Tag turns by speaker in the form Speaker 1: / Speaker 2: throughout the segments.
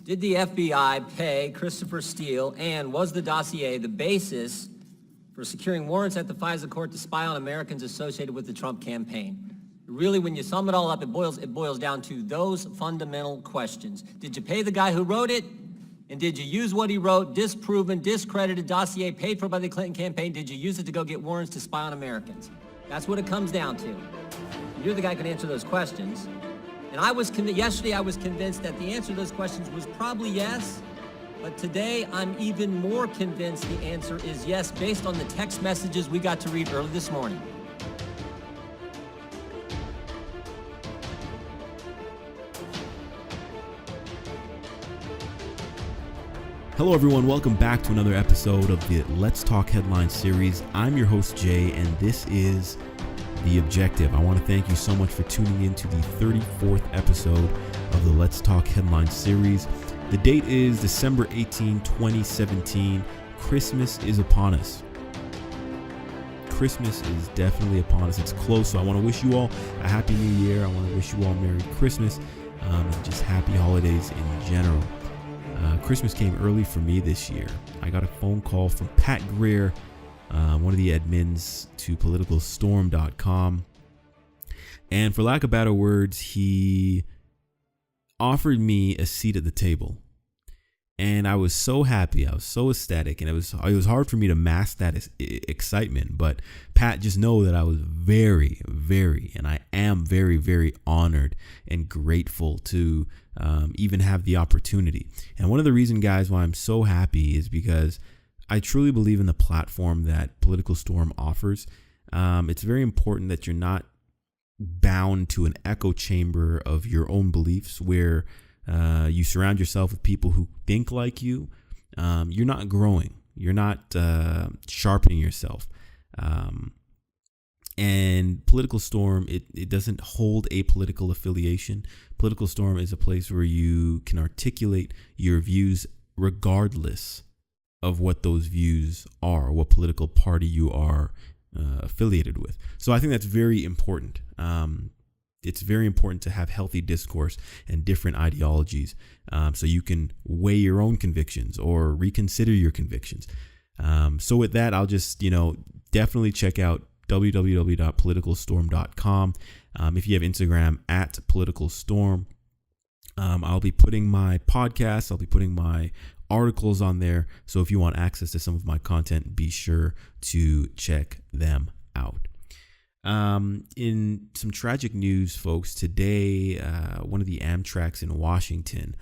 Speaker 1: Did the FBI pay Christopher Steele, and was the dossier the basis for securing warrants at the FISA court to spy on Americans associated with the Trump campaign? Really, when you sum it all up, it boils down to those fundamental questions. Did you pay the guy who wrote it? And did you use what he wrote, disproven, discredited dossier paid for by the Clinton campaign? Did you use it to go get warrants to spy on Americans? That's what it comes down to. You're the guy who can answer those questions. And yesterday I was convinced that the answer to those questions was probably yes, but today I'm even more convinced the answer is yes, based on the text messages we got to read early this morning.
Speaker 2: Hello everyone, welcome back to another episode of the Let's Talk Headlines series. I'm your host Jay, and this is The Objective. I want to thank you so much for tuning in to the 34th episode of the Let's Talk Headlines series. The date is December 18, 2017. Christmas is upon us. Christmas is definitely upon us. It's close, so I want to wish you all a Happy New Year. I want to wish you all Merry Christmas and just happy holidays in general. Christmas came early for me this year. I got a phone call from Pat Greer, one of the admins to politicalstorm.com. And for lack of better words, he offered me a seat at the table. And I was so happy. I was so ecstatic. And it was hard for me to mask that excitement. But Pat, just know that I was very, very, and I am very, very honored and grateful to even have the opportunity. And one of the reasons, guys, why I'm so happy is because I truly believe in the platform that Political Storm offers. It's very important that you're not bound to an echo chamber of your own beliefs where you surround yourself with people who think like you. You're not growing. You're not sharpening yourself. And Political Storm, it doesn't hold a political affiliation. Political Storm is a place where you can articulate your views regardless of what those views are, what political party you are affiliated with. So I think that's very important. It's very important to have healthy discourse and different ideologies so you can weigh your own convictions or reconsider your convictions. So with that, I'll just, definitely check out www.politicalstorm.com. If you have Instagram at politicalstorm, I'll be putting my podcasts, I'll be putting my articles on there. So if you want access to some of my content, be sure to check them out. In some tragic news, folks, today, one of the Amtraks in Washington,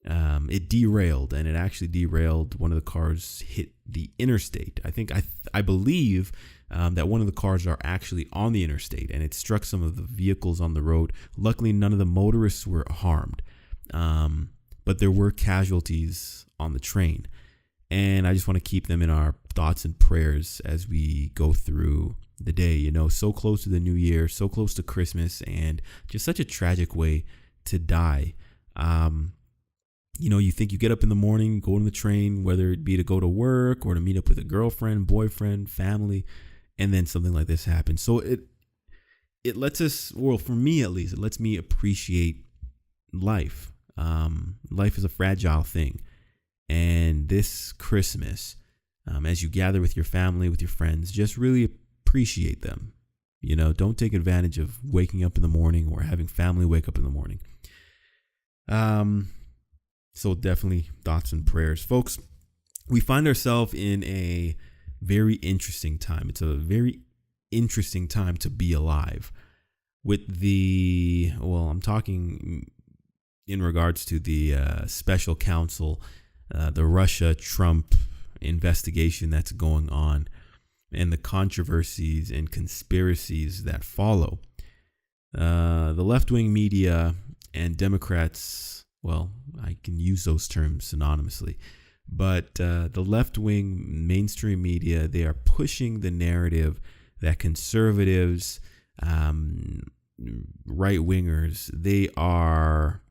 Speaker 2: it derailed, and it actually derailed. One of the cars hit the interstate. I believe that one of the cars are actually on the interstate, and it struck some of the vehicles on the road. Luckily, none of the motorists were harmed, but there were casualties on the train. And I just want to keep them in our thoughts and prayers as we go through the day, so close to the new year, so close to Christmas, and just such a tragic way to die. You think you get up in the morning, go on the train, whether it be to go to work or to meet up with a girlfriend, boyfriend, family, and then something like this happens. So it lets us, well, for me at least, it lets me appreciate life. Life is a fragile thing. And this Christmas, as you gather with your family, with your friends, just really appreciate them. Don't take advantage of waking up in the morning or having family wake up in the morning. So definitely thoughts and prayers. Folks, we find ourselves in a very interesting time. It's a very interesting time to be alive. I'm talking in regards to the Special Counsel, the Russia-Trump investigation that's going on, and the controversies and conspiracies that follow. The left-wing media and Democrats, well, I can use those terms synonymously, but the left-wing mainstream media, they are pushing the narrative that conservatives, right-wingers, they are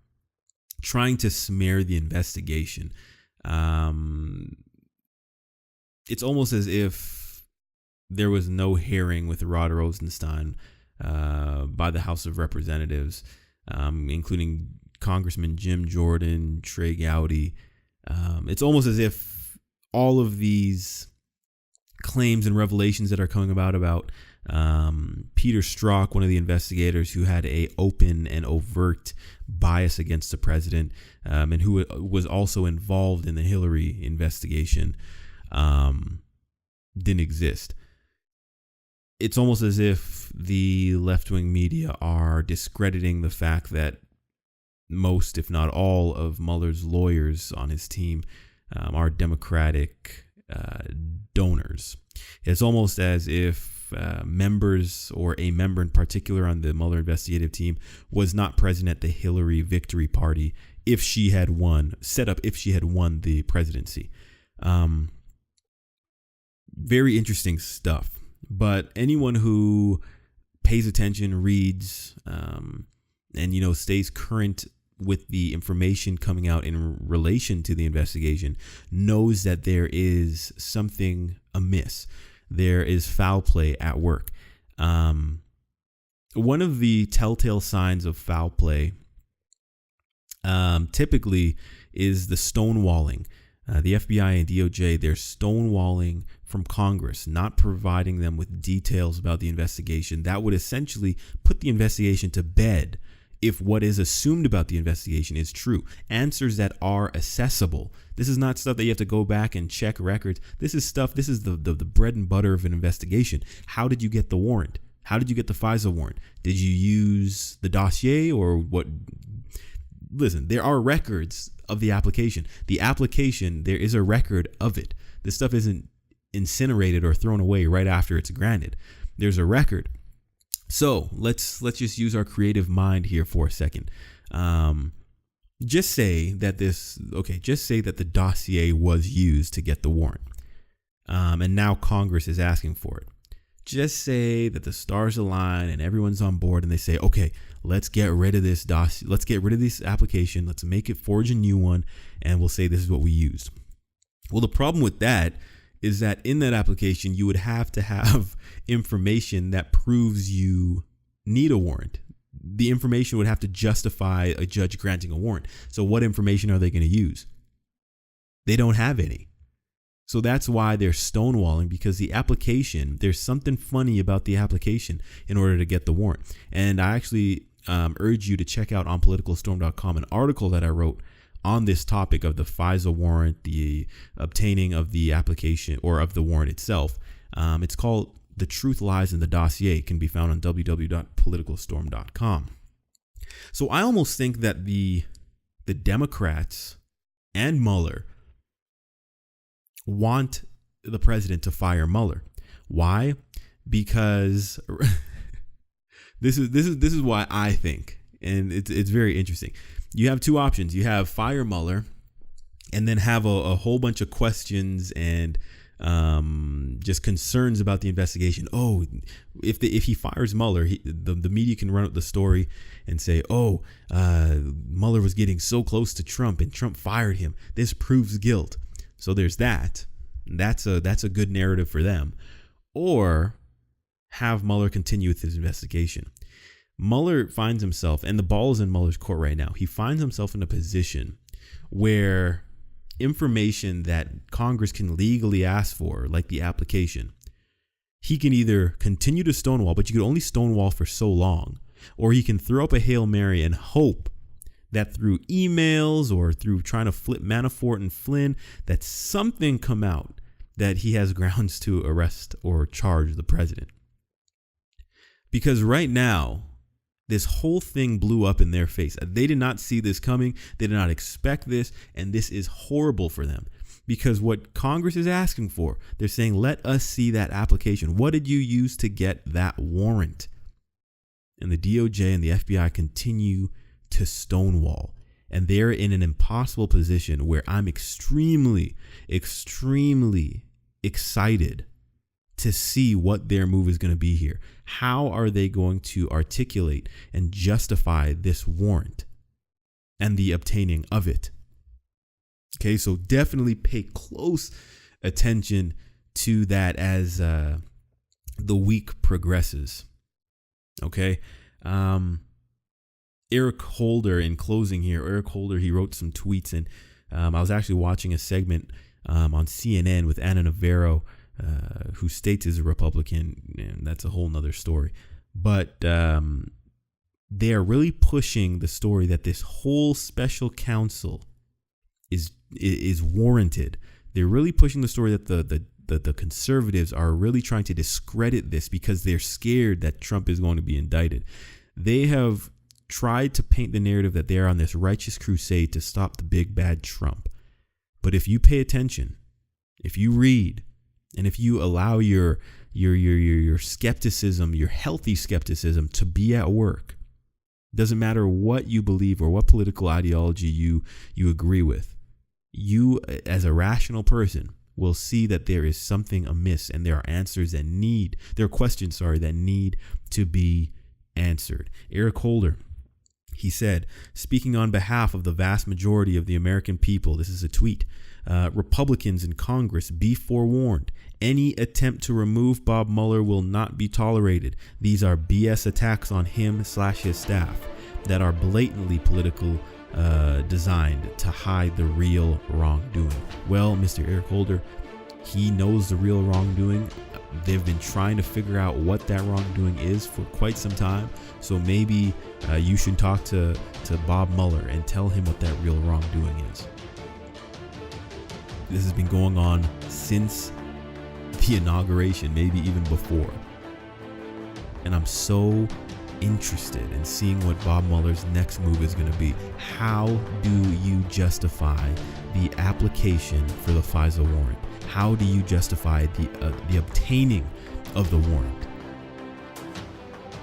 Speaker 2: trying to smear the investigation. It's almost as if there was no hearing with Rod Rosenstein by the House of Representatives, including Congressman Jim Jordan, Trey Gowdy. It's almost as if all of these claims and revelations that are coming about Peter Strzok, one of the investigators who had a open and overt bias against the president, and who was also involved in the Hillary investigation, didn't exist. It's almost as if the left-wing media are discrediting the fact that most, if not all, of Mueller's lawyers on his team are Democratic donors. It's almost as if members, or a member in particular on the Mueller investigative team, was not present at the Hillary victory party if she had won the presidency. Very interesting stuff. But anyone who pays attention, reads, and stays current with the information coming out in relation to the investigation knows that there is something amiss. There is foul play at work. One of the telltale signs of foul play typically is the stonewalling. The FBI and DOJ, they're stonewalling from Congress, not providing them with details about the investigation. That would essentially put the investigation to bed if what is assumed about the investigation is true. Answers that are accessible. This is not stuff that you have to go back and check records. This is the bread and butter of an investigation. How did you get the warrant? How did you get the FISA warrant? Did you use the dossier or what? Listen, there are records of the application. The application, there is a record of it. This stuff isn't incinerated or thrown away right after it's granted. There's a record. So let's just use our creative mind here for a second. Just say that the dossier was used to get the warrant. And now Congress is asking for it. Just say that the stars align and everyone's on board and they say, okay, let's get rid of this dossier. Let's get rid of this application. Let's forge a new one. And we'll say this is what we used. Well, the problem with that is that in that application, you would have to have information that proves you need a warrant. The information would have to justify a judge granting a warrant. So what information are they going to use? They don't have any. So that's why they're stonewalling, because the application, there's something funny about the application in order to get the warrant. And I actually urge you to check out on politicalstorm.com an article that I wrote on this topic of the FISA warrant, the obtaining of the application or of the warrant itself. It's called The Truth Lies in the Dossier. It can be found on www.politicalstorm.com. So I almost think that the Democrats and Mueller want the president to fire Mueller. Why? Because this is why I think, and it's very interesting. You have two options. You have fire Mueller and then have a whole bunch of questions and just concerns about the investigation. Oh, if he fires Mueller, the media can run up the story and say, oh, Mueller was getting so close to Trump and Trump fired him. This proves guilt. So there's that. That's a good narrative for them. Or have Mueller continue with his investigation. Mueller finds himself, and the ball is in Mueller's court right now. He finds himself in a position where information that Congress can legally ask for, like the application, he can either continue to stonewall, but you could only stonewall for so long, or he can throw up a Hail Mary and hope that through emails or through trying to flip Manafort and Flynn, that something come out that he has grounds to arrest or charge the president. Because right now, this whole thing blew up in their face. They did not see this coming. They did not expect this. And this is horrible for them. Because what Congress is asking for, they're saying, let us see that application. What did you use to get that warrant? And the DOJ and the FBI continue to stonewall. And they're in an impossible position where I'm extremely, extremely excited to see what their move is going to be here. How are they going to articulate and justify this warrant and the obtaining of it? Okay, so definitely pay close attention to that as the week progresses. Okay, Eric Holder, in closing here, Eric Holder, he wrote some tweets, and I was actually watching a segment on CNN with Ana Navarro, who states is a Republican, and that's a whole nother story. But they are really pushing the story that this whole special counsel is warranted. They're really pushing the story that the conservatives are really trying to discredit this because they're scared that Trump is going to be indicted. They have tried to paint the narrative that they're on this righteous crusade to stop the big bad Trump. But if you pay attention, if you read, and if you allow your skepticism, your healthy skepticism, to be at work, doesn't matter what you believe or what political ideology you agree with, you as a rational person will see that there is something amiss, and there are questions that need to be answered. Eric Holder, he said, speaking on behalf of the vast majority of the American people, this is a tweet, Republicans in Congress, be forewarned. Any attempt to remove Bob Mueller will not be tolerated. These are BS attacks on him/his staff that are blatantly political, designed to hide the real wrongdoing. Well, Mr. Eric Holder, he knows the real wrongdoing. They've been trying to figure out what that wrongdoing is for quite some time. So maybe you should talk to Bob Mueller and tell him what that real wrongdoing is. This has been going on since the inauguration, maybe even before. And I'm so interested in seeing what Bob Mueller's next move is going to be. How do you justify the application for the FISA warrant? How do you justify the obtaining of the warrant?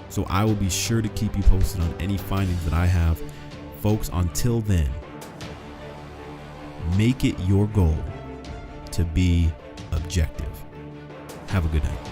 Speaker 2: So I will be sure to keep you posted on any findings that I have. Folks, until then, make it your goal to be objective. Have a good night.